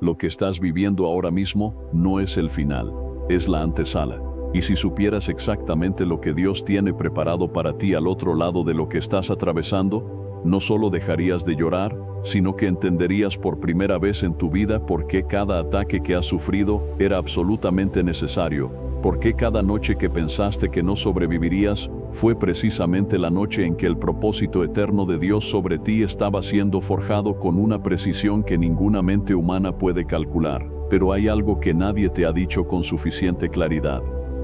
Lo que estás viviendo ahora mismo no es el final, es la antesala. Y si supieras exactamente lo que Dios tiene preparado para ti al otro lado de lo que estás atravesando, no solo dejarías de llorar, sino que entenderías por primera vez en tu vida por qué cada ataque que has sufrido era absolutamente necesario, por qué cada noche que pensaste que no sobrevivirías fue precisamente la noche en que el propósito eterno de Dios sobre ti estaba siendo forjado con una precisión que ninguna mente humana puede calcular. Pero hay algo que nadie te ha dicho con suficiente claridad.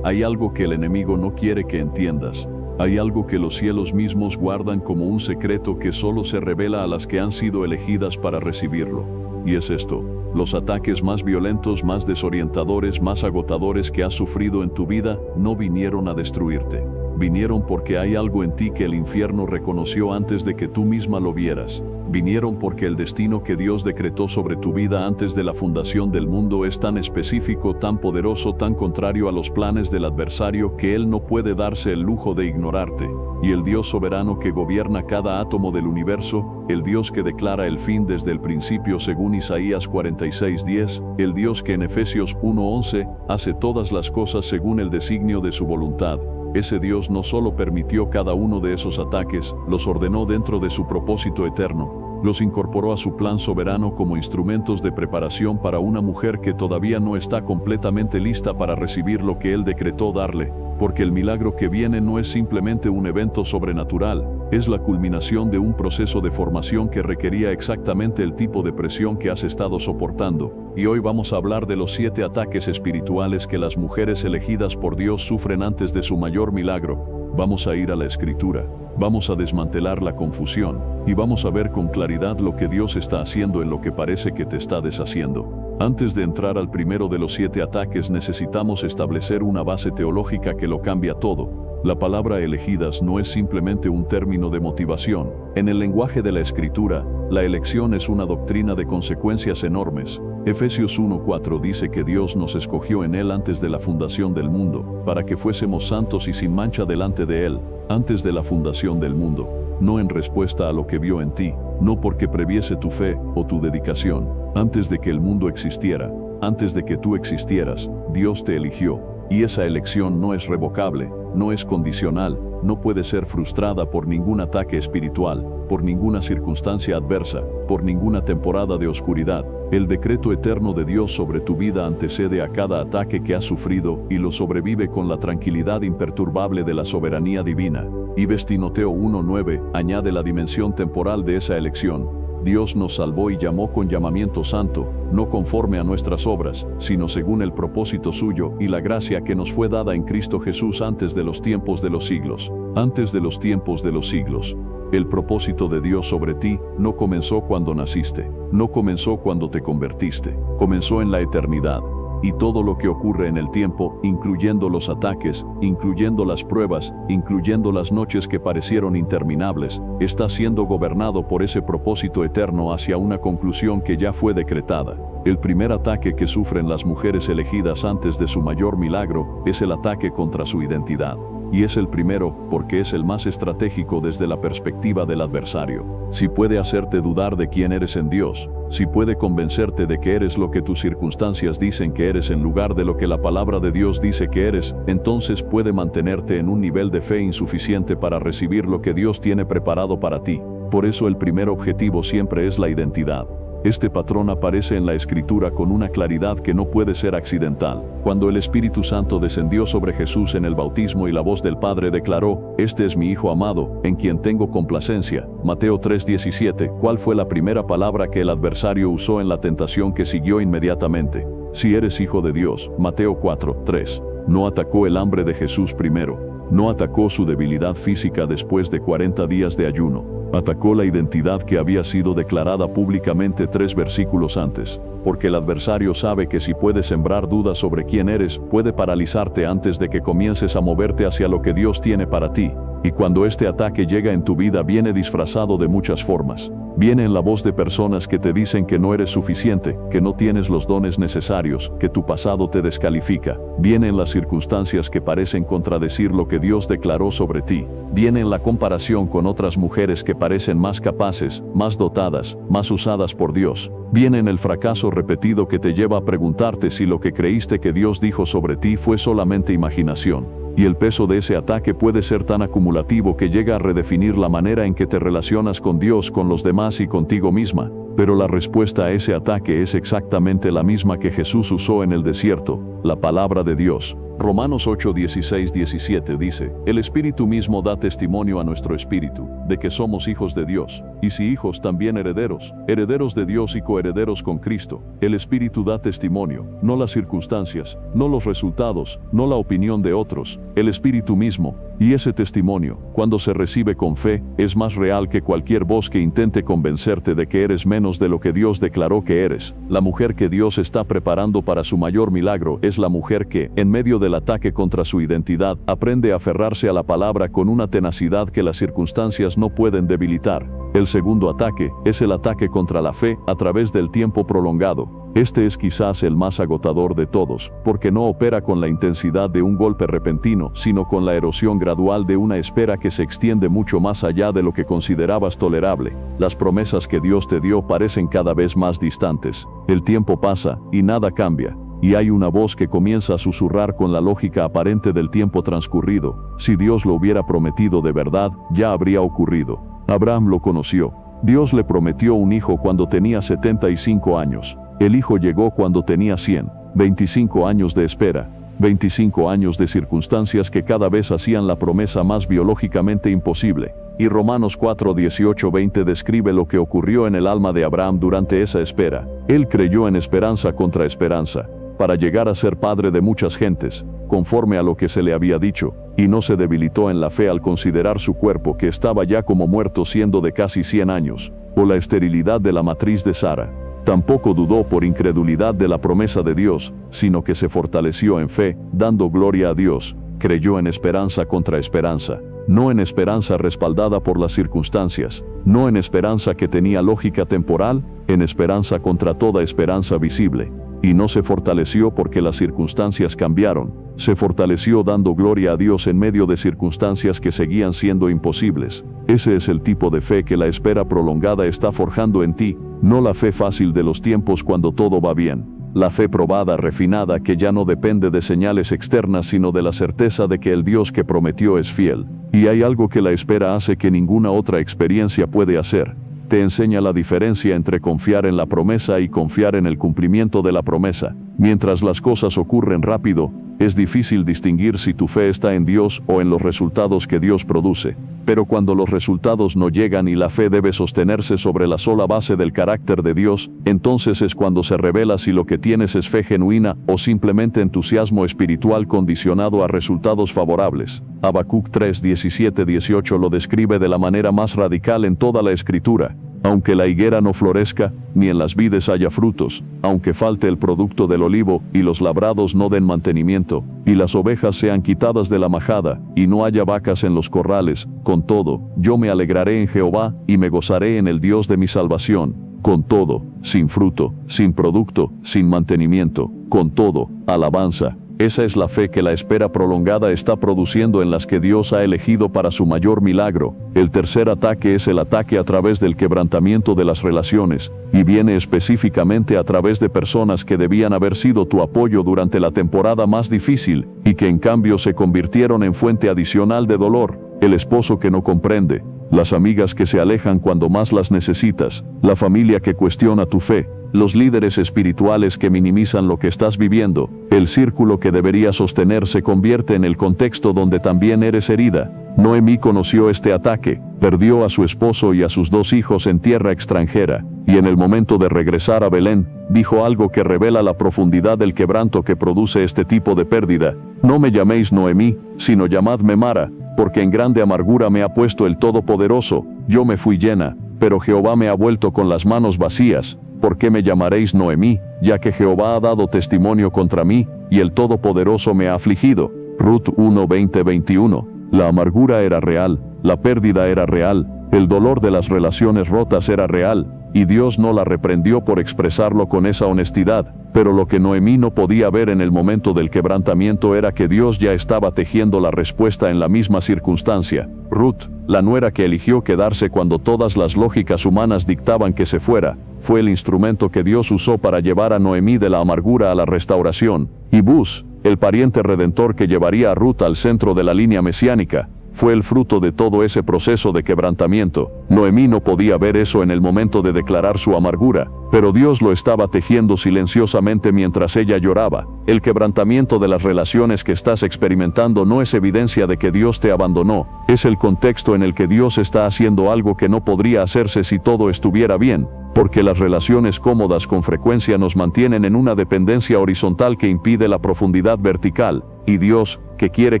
Hay algo que el enemigo no quiere que entiendas. Hay algo que los cielos mismos guardan como un secreto que solo se revela a las que han sido elegidas para recibirlo. Y es esto: los ataques más violentos, más desorientadores, más agotadores que has sufrido en tu vida no vinieron a destruirte. Vinieron porque hay algo en ti que el infierno reconoció antes de que tú misma lo vieras. Vinieron porque el destino que Dios decretó sobre tu vida antes de la fundación del mundo es tan específico, tan poderoso, tan contrario a los planes del adversario que Él no puede darse el lujo de ignorarte. Y el Dios soberano que gobierna cada átomo del universo, el Dios que declara el fin desde el principio según Isaías 46:10, el Dios que en Efesios 1:11 hace todas las cosas según el designio de su voluntad, ese Dios no solo permitió cada uno de esos ataques, los ordenó dentro de su propósito eterno, los incorporó a su plan soberano como instrumentos de preparación para una mujer que todavía no está completamente lista para recibir lo que Él decretó darle, porque el milagro que viene no es simplemente un evento sobrenatural, es la culminación de un proceso de formación que requería exactamente el tipo de presión que has estado soportando. Y hoy vamos a hablar de los 7 ataques espirituales que las mujeres elegidas por Dios sufren antes de su mayor milagro. Vamos a ir a la Escritura, vamos a desmantelar la confusión, y vamos a ver con claridad lo que Dios está haciendo en lo que parece que te está deshaciendo. Antes de entrar al primero de los 7 ataques necesitamos establecer una base teológica que lo cambia todo. La palabra elegidas no es simplemente un término de motivación. En el lenguaje de la Escritura, la elección es una doctrina de consecuencias enormes. Efesios 1:4 dice que Dios nos escogió en Él antes de la fundación del mundo, para que fuésemos santos y sin mancha delante de Él, antes de la fundación del mundo, no en respuesta a lo que vio en ti, no porque previese tu fe o tu dedicación. Antes de que el mundo existiera, antes de que tú existieras, Dios te eligió, y esa elección no es revocable, no es condicional, no puede ser frustrada por ningún ataque espiritual, por ninguna circunstancia adversa, por ninguna temporada de oscuridad. El decreto eterno de Dios sobre tu vida antecede a cada ataque que has sufrido y lo sobrevive con la tranquilidad imperturbable de la soberanía divina. Y Timoteo 1:9 añade la dimensión temporal de esa elección. Dios nos salvó y llamó con llamamiento santo, no conforme a nuestras obras, sino según el propósito suyo y la gracia que nos fue dada en Cristo Jesús antes de los tiempos de los siglos. Antes de los tiempos de los siglos. El propósito de Dios sobre ti no comenzó cuando naciste, no comenzó cuando te convertiste, comenzó en la eternidad. Y todo lo que ocurre en el tiempo, incluyendo los ataques, incluyendo las pruebas, incluyendo las noches que parecieron interminables, está siendo gobernado por ese propósito eterno hacia una conclusión que ya fue decretada. El primer ataque que sufren las mujeres elegidas antes de su mayor milagro es el ataque contra su identidad. Y es el primero porque es el más estratégico desde la perspectiva del adversario. Si puede hacerte dudar de quién eres en Dios, si puede convencerte de que eres lo que tus circunstancias dicen que eres en lugar de lo que la palabra de Dios dice que eres, entonces puede mantenerte en un nivel de fe insuficiente para recibir lo que Dios tiene preparado para ti. Por eso el primer objetivo siempre es la identidad. Este patrón aparece en la Escritura con una claridad que no puede ser accidental. Cuando el Espíritu Santo descendió sobre Jesús en el bautismo y la voz del Padre declaró: "Este es mi Hijo amado, en quien tengo complacencia", Mateo 3:17, ¿cuál fue la primera palabra que el adversario usó en la tentación que siguió inmediatamente? Si eres hijo de Dios, Mateo 4:3. No atacó el hambre de Jesús primero. No atacó su debilidad física después de 40 días de ayuno. Atacó la identidad que había sido declarada públicamente 3 versículos antes, porque el adversario sabe que si puede sembrar dudas sobre quién eres, puede paralizarte antes de que comiences a moverte hacia lo que Dios tiene para ti. Y cuando este ataque llega en tu vida, viene disfrazado de muchas formas. Viene en la voz de personas que te dicen que no eres suficiente, que no tienes los dones necesarios, que tu pasado te descalifica. Viene en las circunstancias que parecen contradecir lo que Dios declaró sobre ti. Viene en la comparación con otras mujeres que parecen más capaces, más dotadas, más usadas por Dios. Viene en el fracaso repetido que te lleva a preguntarte si lo que creíste que Dios dijo sobre ti fue solamente imaginación. Y el peso de ese ataque puede ser tan acumulativo que llega a redefinir la manera en que te relacionas con Dios, con los demás y contigo misma. Pero la respuesta a ese ataque es exactamente la misma que Jesús usó en el desierto, la palabra de Dios. Romanos 8, 16, 17 dice: el Espíritu mismo da testimonio a nuestro espíritu, de que somos hijos de Dios, y si hijos también herederos, herederos de Dios y coherederos con Cristo. El Espíritu da testimonio, no las circunstancias, no los resultados, no la opinión de otros, el Espíritu mismo. Y ese testimonio, cuando se recibe con fe, es más real que cualquier voz que intente convencerte de que eres menos de lo que Dios declaró que eres. La mujer que Dios está preparando para su mayor milagro es la mujer que, en medio del ataque contra su identidad, aprende a aferrarse a la palabra con una tenacidad que las circunstancias no pueden debilitar. El segundo ataque es el ataque contra la fe a través del tiempo prolongado. Este es quizás el más agotador de todos, porque no opera con la intensidad de un golpe repentino, sino con la erosión gradual de una espera que se extiende mucho más allá de lo que considerabas tolerable. Las promesas que Dios te dio parecen cada vez más distantes. El tiempo pasa y nada cambia. Y hay una voz que comienza a susurrar con la lógica aparente del tiempo transcurrido. Si Dios lo hubiera prometido de verdad, ya habría ocurrido. Abraham lo conoció. Dios le prometió un hijo cuando tenía 75 años. El hijo llegó cuando tenía 100. 25 años de espera. 25 años de circunstancias que cada vez hacían la promesa más biológicamente imposible. Y Romanos 4, 18, 20 describe lo que ocurrió en el alma de Abraham durante esa espera. Él creyó en esperanza contra esperanza, para llegar a ser padre de muchas gentes, conforme a lo que se le había dicho, y no se debilitó en la fe al considerar su cuerpo que estaba ya como muerto siendo de casi 100 años, o la esterilidad de la matriz de Sara. Tampoco dudó por incredulidad de la promesa de Dios, sino que se fortaleció en fe, dando gloria a Dios. Creyó en esperanza contra esperanza, no en esperanza respaldada por las circunstancias, no en esperanza que tenía lógica temporal, en esperanza contra toda esperanza visible. Y no se fortaleció porque las circunstancias cambiaron, se fortaleció dando gloria a Dios en medio de circunstancias que seguían siendo imposibles. Ese es el tipo de fe que la espera prolongada está forjando en ti, no la fe fácil de los tiempos cuando todo va bien. La fe probada, refinada, que ya no depende de señales externas sino de la certeza de que el Dios que prometió es fiel. Y hay algo que la espera hace que ninguna otra experiencia puede hacer. Te enseña la diferencia entre confiar en la promesa y confiar en el cumplimiento de la promesa. Mientras las cosas ocurren rápido, es difícil distinguir si tu fe está en Dios o en los resultados que Dios produce. Pero cuando los resultados no llegan y la fe debe sostenerse sobre la sola base del carácter de Dios, entonces es cuando se revela si lo que tienes es fe genuina o simplemente entusiasmo espiritual condicionado a resultados favorables. Habacuc 3, 17, 18 lo describe de la manera más radical en toda la Escritura. Aunque la higuera no florezca, ni en las vides haya frutos, aunque falte el producto del olivo, y los labrados no den mantenimiento, y las ovejas sean quitadas de la majada, y no haya vacas en los corrales, con todo, yo me alegraré en Jehová, y me gozaré en el Dios de mi salvación. Con todo, sin fruto, sin producto, sin mantenimiento, con todo, alabanza. Esa es la fe que la espera prolongada está produciendo en las que Dios ha elegido para su mayor milagro. El tercer ataque es el ataque a través del quebrantamiento de las relaciones, y viene específicamente a través de personas que debían haber sido tu apoyo durante la temporada más difícil, y que en cambio se convirtieron en fuente adicional de dolor. El esposo que no comprende, las amigas que se alejan cuando más las necesitas, la familia que cuestiona tu fe, los líderes espirituales que minimizan lo que estás viviendo. El círculo que debería sostener se convierte en el contexto donde también eres herida. Noemí conoció este ataque, perdió a su esposo y a sus 2 hijos en tierra extranjera, y en el momento de regresar a Belén, dijo algo que revela la profundidad del quebranto que produce este tipo de pérdida. No me llaméis Noemí, sino llamadme Mara, porque en grande amargura me ha puesto el Todopoderoso. Yo me fui llena, pero Jehová me ha vuelto con las manos vacías. ¿Por qué me llamaréis Noemí, ya que Jehová ha dado testimonio contra mí, y el Todopoderoso me ha afligido? Ruth 1, 20, 21. La amargura era real, la pérdida era real, el dolor de las relaciones rotas era real, y Dios no la reprendió por expresarlo con esa honestidad, pero lo que Noemí no podía ver en el momento del quebrantamiento era que Dios ya estaba tejiendo la respuesta en la misma circunstancia. Ruth, la nuera que eligió quedarse cuando todas las lógicas humanas dictaban que se fuera, fue el instrumento que Dios usó para llevar a Noemí de la amargura a la restauración. Y Buz, el pariente redentor que llevaría a Ruth al centro de la línea mesiánica, fue el fruto de todo ese proceso de quebrantamiento. Noemí no podía ver eso en el momento de declarar su amargura, pero Dios lo estaba tejiendo silenciosamente mientras ella lloraba. El quebrantamiento de las relaciones que estás experimentando no es evidencia de que Dios te abandonó, es el contexto en el que Dios está haciendo algo que no podría hacerse si todo estuviera bien, porque las relaciones cómodas con frecuencia nos mantienen en una dependencia horizontal que impide la profundidad vertical, y Dios, que quiere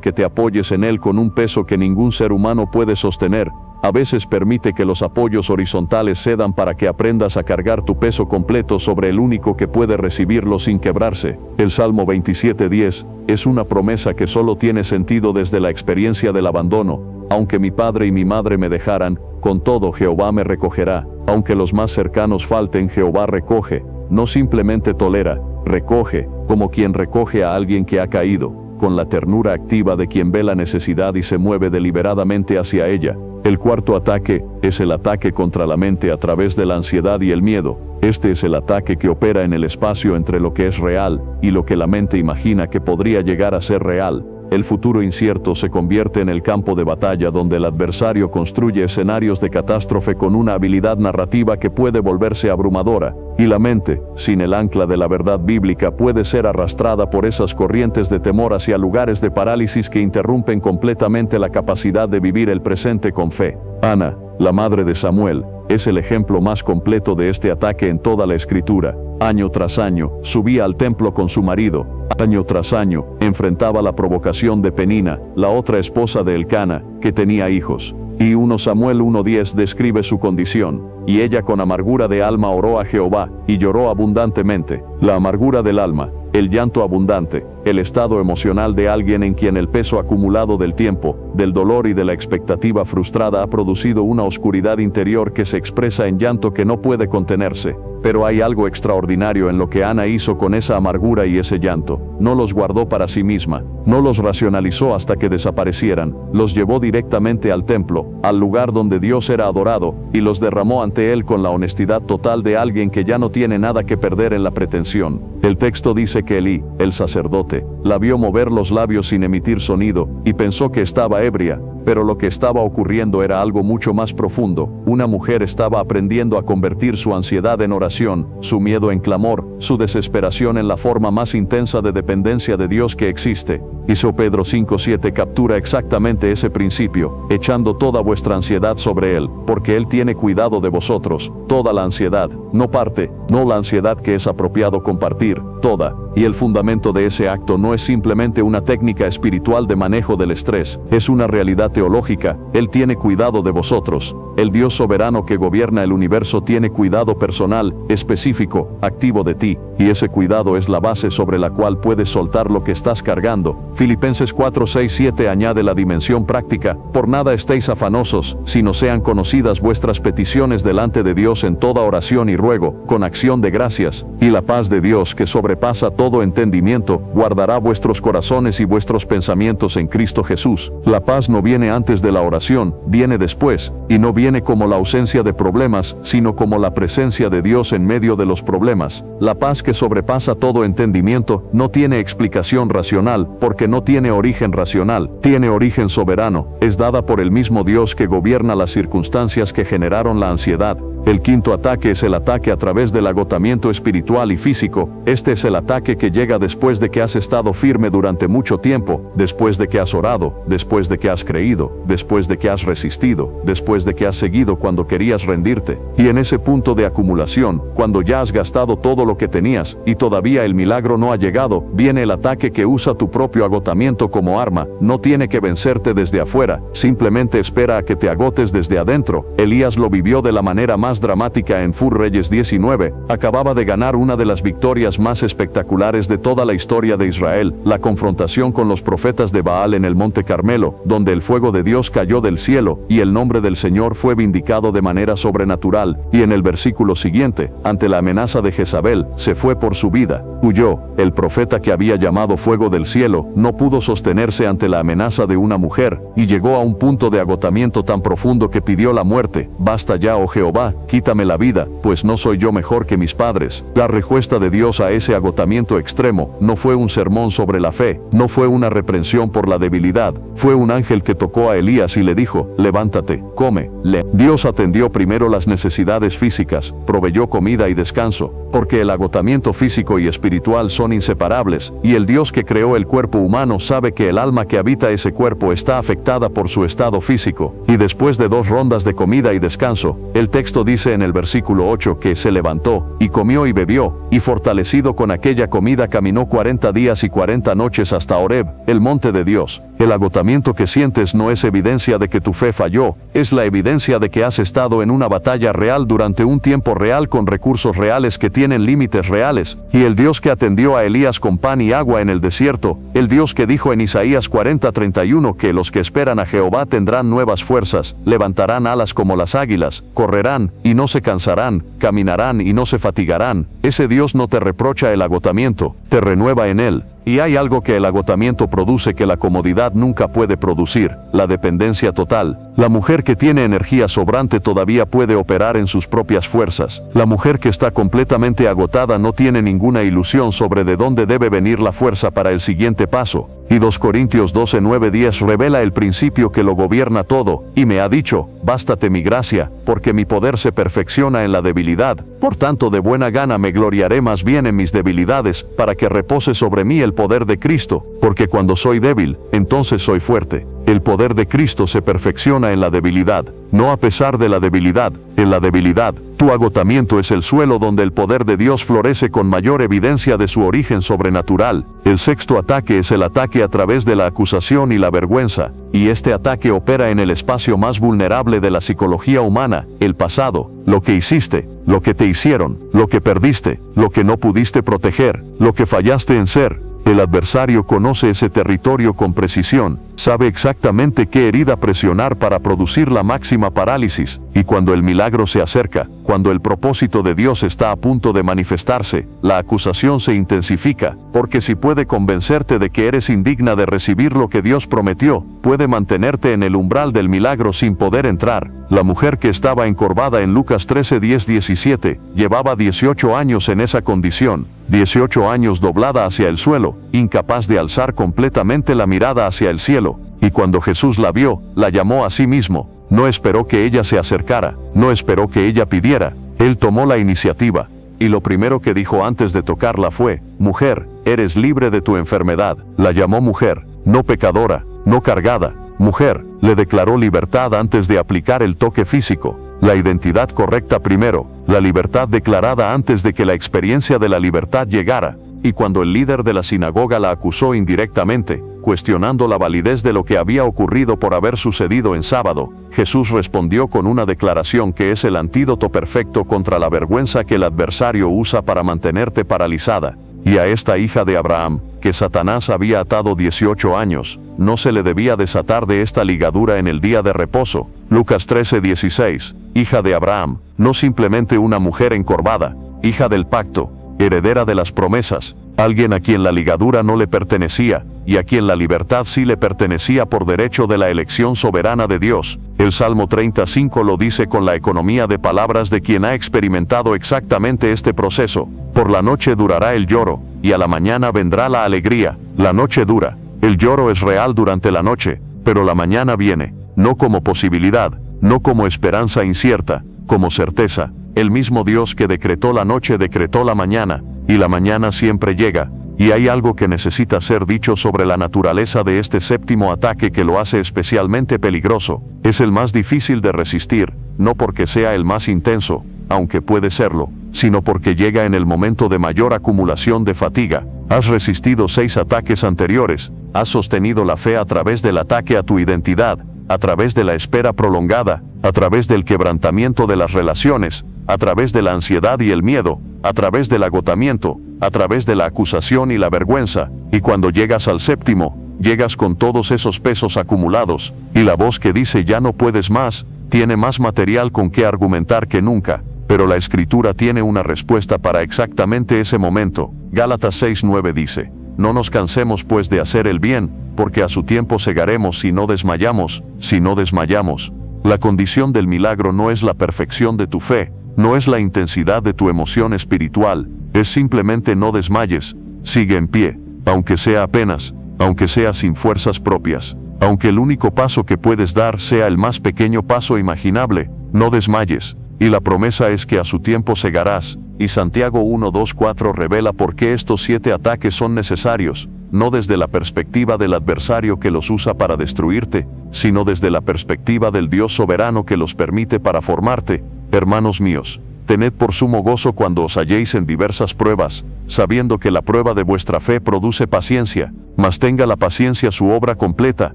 que te apoyes en Él con un peso que ningún ser humano puede sostener, a veces permite que los apoyos horizontales cedan para que aprendas a cargar tu peso completo sobre el único que puede recibirlo sin quebrarse. El Salmo 27:10 es una promesa que solo tiene sentido desde la experiencia del abandono. Aunque mi padre y mi madre me dejaran, con todo Jehová me recogerá. Aunque los más cercanos falten, Jehová recoge. No simplemente tolera, recoge, como quien recoge a alguien que ha caído, con la ternura activa de quien ve la necesidad y se mueve deliberadamente hacia ella. El cuarto ataque es el ataque contra la mente a través de la ansiedad y el miedo. Este es el ataque que opera en el espacio entre lo que es real y lo que la mente imagina que podría llegar a ser real. El futuro incierto se convierte en el campo de batalla donde el adversario construye escenarios de catástrofe con una habilidad narrativa que puede volverse abrumadora, y la mente, sin el ancla de la verdad bíblica, puede ser arrastrada por esas corrientes de temor hacia lugares de parálisis que interrumpen completamente la capacidad de vivir el presente con fe. Ana, la madre de Samuel, es el ejemplo más completo de este ataque en toda la Escritura. Año tras año, subía al templo con su marido. Año tras año, enfrentaba la provocación de Penina, la otra esposa de Elcana, que tenía hijos. Y 1 Samuel 1:10 describe su condición. Y ella con amargura de alma oró a Jehová, y lloró abundantemente. La amargura del alma, el llanto abundante, el estado emocional de alguien en quien el peso acumulado del tiempo, del dolor y de la expectativa frustrada ha producido una oscuridad interior que se expresa en llanto que no puede contenerse. Pero hay algo extraordinario en lo que Ana hizo con esa amargura y ese llanto. No los guardó para sí misma, no los racionalizó hasta que desaparecieran, los llevó directamente al templo, al lugar donde Dios era adorado, y los derramó ante Él con la honestidad total de alguien que ya no tiene nada que perder en la pretensión. El texto dice que Elí, el sacerdote, la vio mover los labios sin emitir sonido, y pensó que estaba ebria, pero lo que estaba ocurriendo era algo mucho más profundo. Una mujer estaba aprendiendo a convertir su ansiedad en oración, su miedo en clamor, su desesperación en la forma más intensa de dependencia de Dios que existe. Hizo Pedro 5:7 captura exactamente ese principio, echando toda vuestra ansiedad sobre Él, porque Él tiene cuidado de vosotros. Toda la ansiedad, no parte, no la ansiedad que es apropiado compartir, toda. Y el fundamento de ese acto no es simplemente una técnica espiritual de manejo del estrés, es una realidad teológica. Él tiene cuidado de vosotros. El Dios soberano que gobierna el universo tiene cuidado personal, específico, activo de ti, y ese cuidado es la base sobre la cual puedes soltar lo que estás cargando. Filipenses 4:6-7 añade la dimensión práctica: por nada estéis afanosos, sino sean conocidas vuestras peticiones delante de Dios en toda oración y ruego, con acción de gracias, y la paz de Dios que sobrepasa todo entendimiento, guardará vuestros corazones y vuestros pensamientos en Cristo Jesús. La paz no viene antes de la oración, viene después, y no viene como la ausencia de problemas, sino como la presencia de Dios en medio de los problemas. La paz que sobrepasa todo entendimiento no tiene explicación racional, porque no tiene origen racional, tiene origen soberano, es dada por el mismo Dios que gobierna las circunstancias que generaron la ansiedad. El quinto ataque es el ataque a través del agotamiento espiritual y físico. Este es el ataque que llega después de que has estado firme durante mucho tiempo, después de que has orado, después de que has creído, después de que has resistido, después de que has seguido cuando querías rendirte. Y en ese punto de acumulación, cuando ya has gastado todo lo que tenías y todavía el milagro no ha llegado, viene el ataque que usa tu propio agotamiento como arma. No tiene que vencerte desde afuera, simplemente espera a que te agotes desde adentro. Elías lo vivió de la manera más más dramática en 1 Reyes 19, acababa de ganar una de las victorias más espectaculares de toda la historia de Israel, la confrontación con los profetas de Baal en el Monte Carmelo, donde el fuego de Dios cayó del cielo, y el nombre del Señor fue vindicado de manera sobrenatural, y en el versículo siguiente, ante la amenaza de Jezabel, se fue por su vida, huyó. El profeta que había llamado fuego del cielo, no pudo sostenerse ante la amenaza de una mujer, y llegó a un punto de agotamiento tan profundo que pidió la muerte. Basta ya, oh Jehová, quítame la vida, pues no soy yo mejor que mis padres. La respuesta de Dios a ese agotamiento extremo no fue un sermón sobre la fe, no fue una reprensión por la debilidad, fue un ángel que tocó a Elías y le dijo: levántate, come. Dios atendió primero las necesidades físicas, proveyó comida y descanso, porque el agotamiento físico y espiritual son inseparables, y el Dios que creó el cuerpo humano sabe que el alma que habita ese cuerpo está afectada por su estado físico. Y después de 2 rondas de comida y descanso, el texto dice en el versículo 8 que se levantó, y comió y bebió, y fortalecido con aquella comida caminó 40 días y 40 noches hasta Horeb, el monte de Dios. El agotamiento que sientes no es evidencia de que tu fe falló, es la evidencia de que has estado en una batalla real durante un tiempo real con recursos reales que tienen límites reales, y el Dios que atendió a Elías con pan y agua en el desierto, el Dios que dijo en Isaías 40:31 que los que esperan a Jehová tendrán nuevas fuerzas, levantarán alas como las águilas, correrán y no se cansarán, caminarán y no se fatigarán. Ese Dios no te reprocha el agotamiento, te renueva en él. Y hay algo que el agotamiento produce que la comodidad nunca puede producir: la dependencia total. La mujer que tiene energía sobrante todavía puede operar en sus propias fuerzas. La mujer que está completamente agotada no tiene ninguna ilusión sobre de dónde debe venir la fuerza para el siguiente paso. Y 2 Corintios 12:9-10 revela el principio que lo gobierna todo, y me ha dicho: bástate mi gracia, porque mi poder se perfecciona en la debilidad. Por tanto, de buena gana me gloriaré más bien en mis debilidades, para que repose sobre mí el poder de Cristo, porque cuando soy débil, entonces soy fuerte. El poder de Cristo se perfecciona en la debilidad, no a pesar de la debilidad. En la debilidad, tu agotamiento es el suelo donde el poder de Dios florece con mayor evidencia de su origen sobrenatural. El 6º ataque es el ataque a través de la acusación y la vergüenza, y este ataque opera en el espacio más vulnerable de la psicología humana: el pasado, lo que hiciste, lo que te hicieron, lo que perdiste, lo que no pudiste proteger, lo que fallaste en ser. El adversario conoce ese territorio con precisión, sabe exactamente qué herida presionar para producir la máxima parálisis, y cuando el milagro se acerca, cuando el propósito de Dios está a punto de manifestarse, la acusación se intensifica, porque si puede convencerte de que eres indigna de recibir lo que Dios prometió, puede mantenerte en el umbral del milagro sin poder entrar. La mujer que estaba encorvada en Lucas 13:10-17, llevaba 18 años en esa condición, 18 años doblada hacia el suelo, incapaz de alzar completamente la mirada hacia el cielo, y cuando Jesús la vio, la llamó a sí mismo. No esperó que ella se acercara, no esperó que ella pidiera, él tomó la iniciativa, y lo primero que dijo antes de tocarla fue: mujer, eres libre de tu enfermedad. La llamó mujer, no pecadora, no cargada. Mujer, le declaró libertad antes de aplicar el toque físico. La identidad correcta primero, la libertad declarada antes de que la experiencia de la libertad llegara. Y cuando el líder de la sinagoga la acusó indirectamente, cuestionando la validez de lo que había ocurrido por haber sucedido en sábado, Jesús respondió con una declaración que es el antídoto perfecto contra la vergüenza que el adversario usa para mantenerte paralizada. Y a esta hija de Abraham, que Satanás había atado 18 años, no se le debía desatar de esta ligadura en el día de reposo. Lucas 13:16, hija de Abraham, no simplemente una mujer encorvada, hija del pacto, heredera de las promesas, alguien a quien la ligadura no le pertenecía, y a quien la libertad sí le pertenecía por derecho de la elección soberana de Dios. El Salmo 35 lo dice con la economía de palabras de quien ha experimentado exactamente este proceso: por la noche durará el lloro, y a la mañana vendrá la alegría. La noche dura. El lloro es real durante la noche, pero la mañana viene, no como posibilidad, no como esperanza incierta, como certeza. El mismo Dios que decretó la noche decretó la mañana, y la mañana siempre llega. Y hay algo que necesita ser dicho sobre la naturaleza de este 7º ataque que lo hace especialmente peligroso. Es el más difícil de resistir, no porque sea el más intenso, aunque puede serlo, sino porque llega en el momento de mayor acumulación de fatiga. Has resistido 6 ataques anteriores, has sostenido la fe a través del ataque a tu identidad, a través de la espera prolongada, a través del quebrantamiento de las relaciones, a través de la ansiedad y el miedo, a través del agotamiento, a través de la acusación y la vergüenza, y cuando llegas al séptimo, llegas con todos esos pesos acumulados, y la voz que dice ya no puedes más, tiene más material con que argumentar que nunca, pero la Escritura tiene una respuesta para exactamente ese momento. Gálatas 6:9 dice, no nos cansemos pues de hacer el bien, porque a su tiempo segaremos si no desmayamos, si no desmayamos. La condición del milagro no es la perfección de tu fe, no es la intensidad de tu emoción espiritual, es simplemente no desmayes, sigue en pie, aunque sea apenas, aunque sea sin fuerzas propias, aunque el único paso que puedes dar sea el más pequeño paso imaginable, no desmayes, y la promesa es que a su tiempo segarás, y Santiago 1:2-4 revela por qué estos 7 ataques son necesarios, no desde la perspectiva del adversario que los usa para destruirte, sino desde la perspectiva del Dios soberano que los permite para formarte. Hermanos míos, tened por sumo gozo cuando os halléis en diversas pruebas, sabiendo que la prueba de vuestra fe produce paciencia, mas tenga la paciencia su obra completa,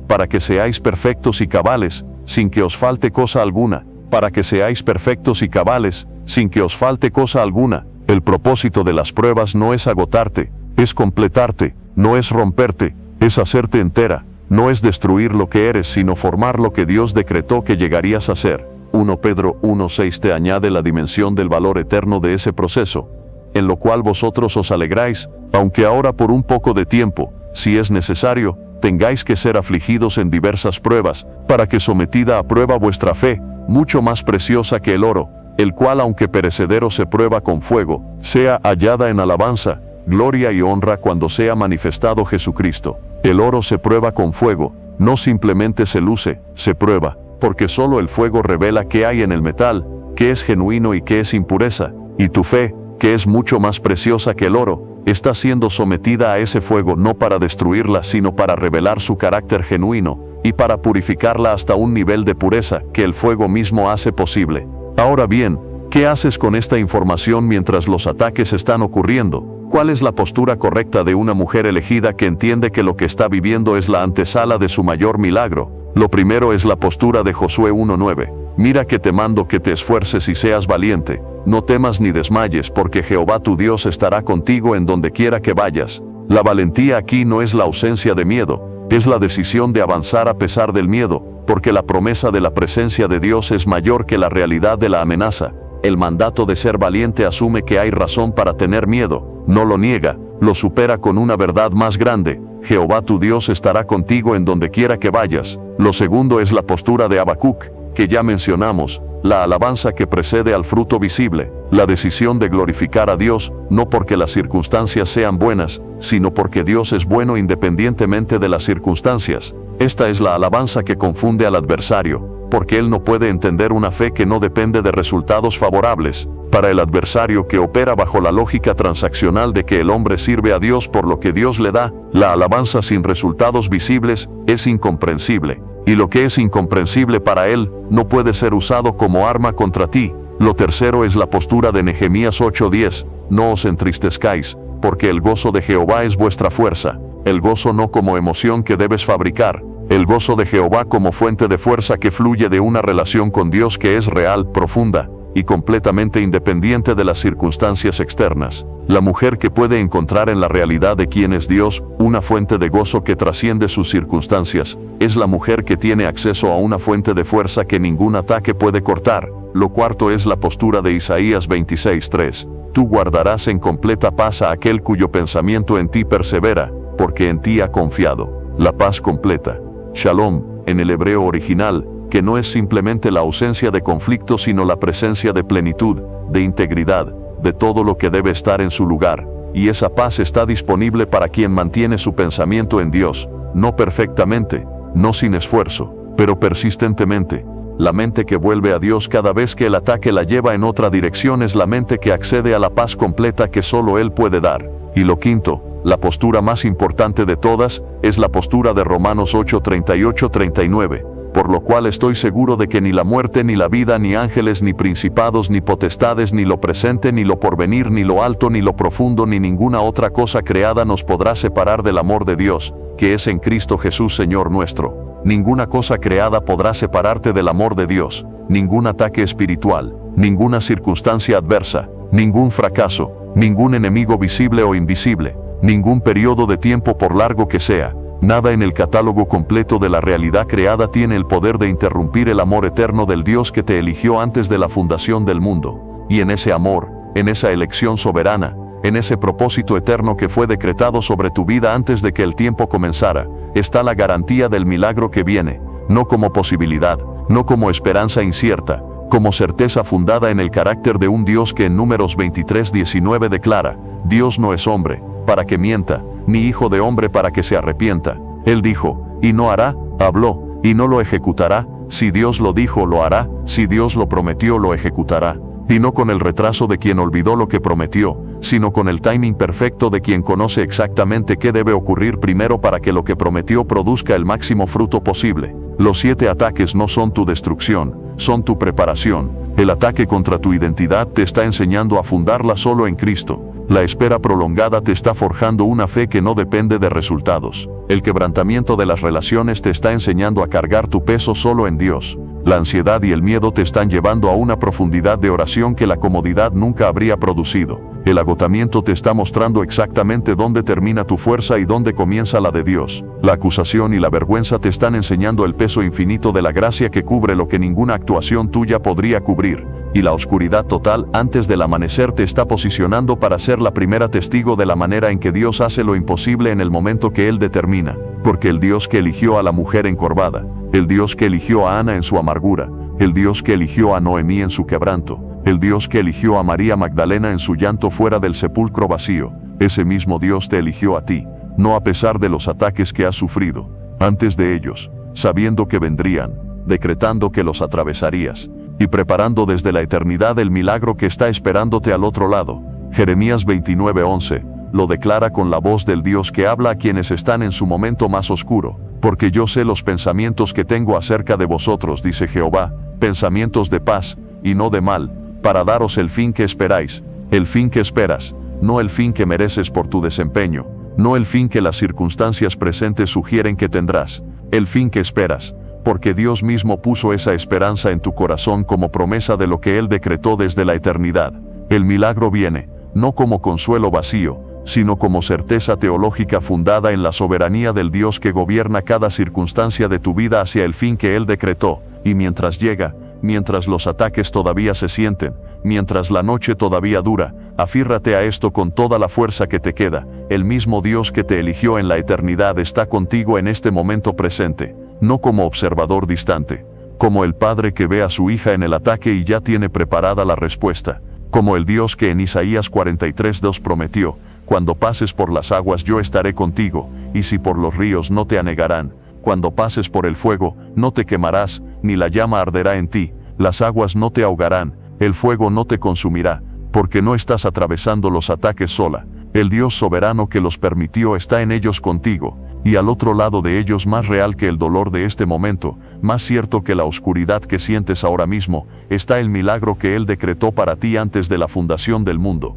para que seáis perfectos y cabales, sin que os falte cosa alguna, para que seáis perfectos y cabales, sin que os falte cosa alguna. El propósito de las pruebas no es agotarte, es completarte, no es romperte, es hacerte entera, no es destruir lo que eres, sino formar lo que Dios decretó que llegarías a ser. 1 Pedro 1:6 te añade la dimensión del valor eterno de ese proceso, en lo cual vosotros os alegráis, aunque ahora por un poco de tiempo, si es necesario, tengáis que ser afligidos en diversas pruebas, para que sometida a prueba vuestra fe, mucho más preciosa que el oro, el cual aunque perecedero se prueba con fuego, sea hallada en alabanza, gloria y honra cuando sea manifestado Jesucristo. El oro se prueba con fuego, no simplemente se luce, se prueba, porque solo el fuego revela qué hay en el metal, qué es genuino y qué es impureza, y tu fe, que es mucho más preciosa que el oro, está siendo sometida a ese fuego no para destruirla sino para revelar su carácter genuino, y para purificarla hasta un nivel de pureza que el fuego mismo hace posible. Ahora bien, ¿qué haces con esta información mientras los ataques están ocurriendo? ¿Cuál es la postura correcta de una mujer elegida que entiende que lo que está viviendo es la antesala de su mayor milagro? Lo primero es la postura de Josué 1:9. Mira que te mando que te esfuerces y seas valiente, no temas ni desmayes porque Jehová tu Dios estará contigo en donde quiera que vayas. La valentía aquí no es la ausencia de miedo, es la decisión de avanzar a pesar del miedo, porque la promesa de la presencia de Dios es mayor que la realidad de la amenaza. El mandato de ser valiente asume que hay razón para tener miedo, no lo niega, lo supera con una verdad más grande: Jehová tu Dios estará contigo en donde quiera que vayas. Lo segundo es la postura de Habacuc, que ya mencionamos, la alabanza que precede al fruto visible, la decisión de glorificar a Dios, no porque las circunstancias sean buenas, sino porque Dios es bueno independientemente de las circunstancias. Esta es la alabanza que confunde al adversario, porque él no puede entender una fe que no depende de resultados favorables. Para el adversario que opera bajo la lógica transaccional de que el hombre sirve a Dios por lo que Dios le da, la alabanza sin resultados visibles es incomprensible. Y lo que es incomprensible para él, no puede ser usado como arma contra ti. Lo tercero es la postura de Nehemías 8:10, no os entristezcáis, porque el gozo de Jehová es vuestra fuerza. El gozo no como emoción que debes fabricar, el gozo de Jehová como fuente de fuerza que fluye de una relación con Dios que es real, profunda, y completamente independiente de las circunstancias externas. La mujer que puede encontrar en la realidad de quién es Dios una fuente de gozo que trasciende sus circunstancias, es la mujer que tiene acceso a una fuente de fuerza que ningún ataque puede cortar. Lo cuarto es la postura de Isaías 26:3. Tú guardarás en completa paz a aquel cuyo pensamiento en ti persevera, porque en ti ha confiado. La paz completa. Shalom, en el hebreo original, que no es simplemente la ausencia de conflicto sino la presencia de plenitud, de integridad, de todo lo que debe estar en su lugar, y esa paz está disponible para quien mantiene su pensamiento en Dios, no perfectamente, no sin esfuerzo, pero persistentemente. La mente que vuelve a Dios cada vez que el ataque la lleva en otra dirección es la mente que accede a la paz completa que solo Él puede dar. Y lo quinto, la postura más importante de todas, es la postura de Romanos 8:38-39. Por lo cual estoy seguro de que ni la muerte ni la vida ni ángeles ni principados ni potestades ni lo presente ni lo porvenir ni lo alto ni lo profundo ni ninguna otra cosa creada nos podrá separar del amor de Dios, que es en Cristo Jesús Señor nuestro. Ninguna cosa creada podrá separarte del amor de Dios, ningún ataque espiritual, ninguna circunstancia adversa, ningún fracaso, ningún enemigo visible o invisible, ningún periodo de tiempo por largo que sea. Nada en el catálogo completo de la realidad creada tiene el poder de interrumpir el amor eterno del Dios que te eligió antes de la fundación del mundo. Y en ese amor, en esa elección soberana, en ese propósito eterno que fue decretado sobre tu vida antes de que el tiempo comenzara, está la garantía del milagro que viene, no como posibilidad, no como esperanza incierta, como certeza fundada en el carácter de un Dios que en Números 23:19 declara: Dios no es hombre, para que mienta, ni hijo de hombre para que se arrepienta. Él dijo, y no hará, habló, y no lo ejecutará. Si Dios lo dijo, lo hará, si Dios lo prometió, lo ejecutará. Y no con el retraso de quien olvidó lo que prometió, sino con el timing perfecto de quien conoce exactamente qué debe ocurrir primero para que lo que prometió produzca el máximo fruto posible. Los 7 ataques no son tu destrucción, son tu preparación. El ataque contra tu identidad te está enseñando a fundarla solo en Cristo. La espera prolongada te está forjando una fe que no depende de resultados. El quebrantamiento de las relaciones te está enseñando a cargar tu peso solo en Dios. La ansiedad y el miedo te están llevando a una profundidad de oración que la comodidad nunca habría producido. El agotamiento te está mostrando exactamente dónde termina tu fuerza y dónde comienza la de Dios. La acusación y la vergüenza te están enseñando el peso infinito de la gracia que cubre lo que ninguna actuación tuya podría cubrir. Y la oscuridad total antes del amanecer te está posicionando para ser la primera testigo de la manera en que Dios hace lo imposible en el momento que Él determina. Porque el Dios que eligió a la mujer encorvada, el Dios que eligió a Ana en su amargura, el Dios que eligió a Noemí en su quebranto, el Dios que eligió a María Magdalena en su llanto fuera del sepulcro vacío, ese mismo Dios te eligió a ti, no a pesar de los ataques que has sufrido, antes de ellos, sabiendo que vendrían, decretando que los atravesarías, y preparando desde la eternidad el milagro que está esperándote al otro lado. Jeremías 29:11, lo declara con la voz del Dios que habla a quienes están en su momento más oscuro. Porque yo sé los pensamientos que tengo acerca de vosotros, dice Jehová, pensamientos de paz, y no de mal, para daros el fin que esperáis, el fin que esperas, no el fin que mereces por tu desempeño, no el fin que las circunstancias presentes sugieren que tendrás, el fin que esperas, porque Dios mismo puso esa esperanza en tu corazón como promesa de lo que Él decretó desde la eternidad. El milagro viene, no como consuelo vacío, sino como certeza teológica fundada en la soberanía del Dios que gobierna cada circunstancia de tu vida hacia el fin que Él decretó. Y mientras llega, mientras los ataques todavía se sienten, mientras la noche todavía dura, afírrate a esto con toda la fuerza que te queda. El mismo Dios que te eligió en la eternidad está contigo en este momento presente, no como observador distante, como el padre que ve a su hija en el ataque y ya tiene preparada la respuesta, como el Dios que en Isaías 43:2 prometió: cuando pases por las aguas yo estaré contigo, y si por los ríos no te anegarán, cuando pases por el fuego, no te quemarás, ni la llama arderá en ti, las aguas no te ahogarán, el fuego no te consumirá, porque no estás atravesando los ataques sola. El Dios soberano que los permitió está en ellos contigo, y al otro lado de ellos, más real que el dolor de este momento, más cierto que la oscuridad que sientes ahora mismo, está el milagro que Él decretó para ti antes de la fundación del mundo.